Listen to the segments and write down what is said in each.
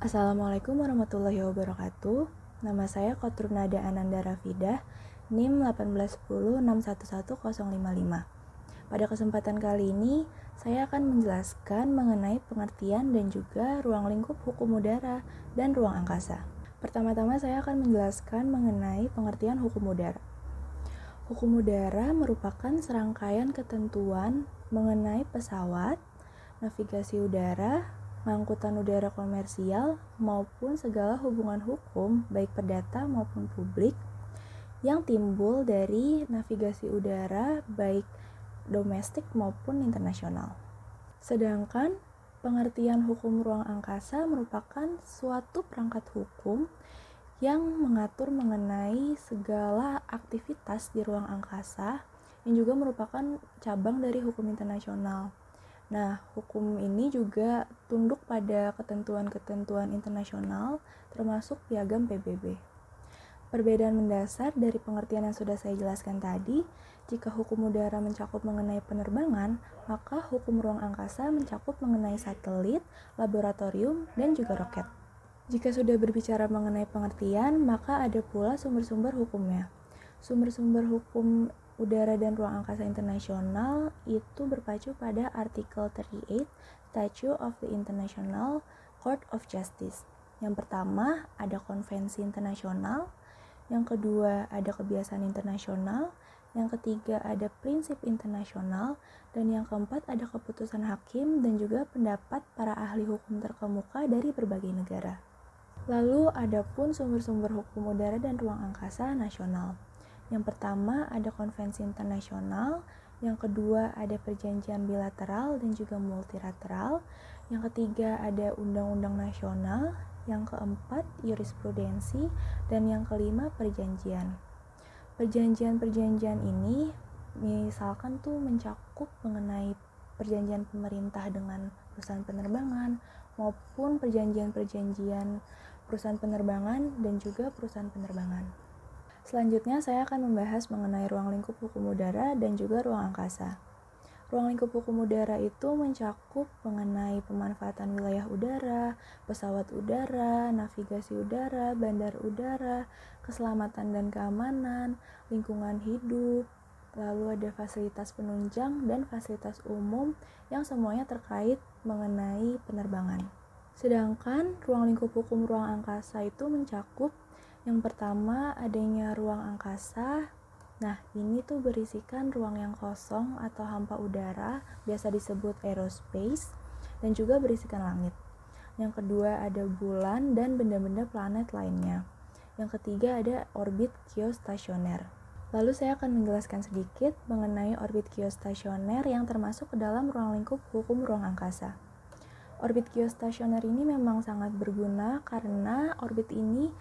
Assalamualaikum warahmatullahi wabarakatuh. Nama saya Kotrunada Ananda Rafidah, NIM 18106110055. Pada kesempatan kali ini, saya akan menjelaskan mengenai pengertian dan juga ruang lingkup hukum udara dan ruang angkasa. Pertama-tama saya akan menjelaskan mengenai pengertian hukum udara. Hukum udara merupakan serangkaian ketentuan mengenai pesawat, navigasi udara, angkutan udara komersial, maupun segala hubungan hukum baik perdata maupun publik yang timbul dari navigasi udara baik domestik maupun internasional. Sedangkan pengertian hukum ruang angkasa merupakan suatu perangkat hukum yang mengatur mengenai segala aktivitas di ruang angkasa yang juga merupakan cabang dari hukum internasional. Nah, hukum ini juga tunduk pada ketentuan-ketentuan internasional termasuk Piagam PBB. Perbedaan mendasar dari pengertian yang sudah saya jelaskan tadi, jika hukum udara mencakup mengenai penerbangan, maka hukum ruang angkasa mencakup mengenai satelit, laboratorium, dan juga roket. Jika sudah berbicara mengenai pengertian, maka ada pula sumber-sumber hukumnya. Sumber-sumber hukum udara dan ruang angkasa internasional itu berpacu pada artikel 38 Statute of the International Court of Justice. Yang pertama ada konvensi internasional, yang kedua ada kebiasaan internasional, yang ketiga ada prinsip internasional, dan yang keempat ada keputusan hakim dan juga pendapat para ahli hukum terkemuka dari berbagai negara. Lalu ada pun sumber-sumber hukum udara dan ruang angkasa nasional. Yang pertama ada konvensi internasional, yang kedua ada perjanjian bilateral dan juga multilateral, yang ketiga ada undang-undang nasional, yang keempat jurisprudensi, dan yang kelima perjanjian. Perjanjian-perjanjian ini misalkan tuh mencakup mengenai perjanjian pemerintah dengan perusahaan penerbangan maupun perjanjian-perjanjian perusahaan penerbangan dan juga perusahaan penerbangan. Selanjutnya saya akan membahas mengenai ruang lingkup hukum udara dan juga ruang angkasa. Ruang lingkup hukum udara itu mencakup mengenai pemanfaatan wilayah udara, pesawat udara, navigasi udara, bandar udara, keselamatan dan keamanan, lingkungan hidup, lalu ada fasilitas penunjang dan fasilitas umum yang semuanya terkait mengenai penerbangan. Sedangkan ruang lingkup hukum ruang angkasa itu mencakup yang pertama adanya ruang angkasa. Nah, ini tuh berisikan ruang yang kosong atau hampa udara, biasa disebut aerospace, dan juga berisikan langit. Yang kedua ada bulan dan benda-benda planet lainnya. Yang ketiga ada orbit geostasioner. Lalu saya akan menjelaskan sedikit mengenai orbit geostasioner yang termasuk ke dalam ruang lingkup hukum ruang angkasa. Orbit geostasioner ini memang sangat berguna karena orbit ini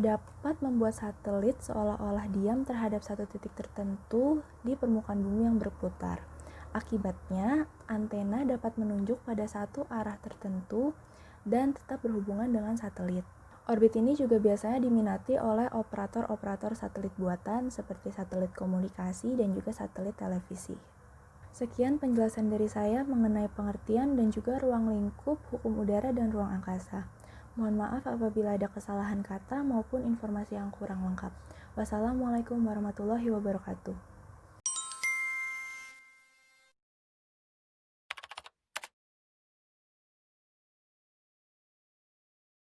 dapat membuat satelit seolah-olah diam terhadap satu titik tertentu di permukaan bumi yang berputar. Akibatnya, antena dapat menunjuk pada satu arah tertentu dan tetap berhubungan dengan satelit. Orbit ini juga biasanya diminati oleh operator-operator satelit buatan seperti satelit komunikasi dan juga satelit televisi. Sekian penjelasan dari saya mengenai pengertian dan juga ruang lingkup hukum udara dan ruang angkasa. Mohon maaf apabila ada kesalahan kata maupun informasi yang kurang lengkap. Wassalamualaikum warahmatullahi wabarakatuh.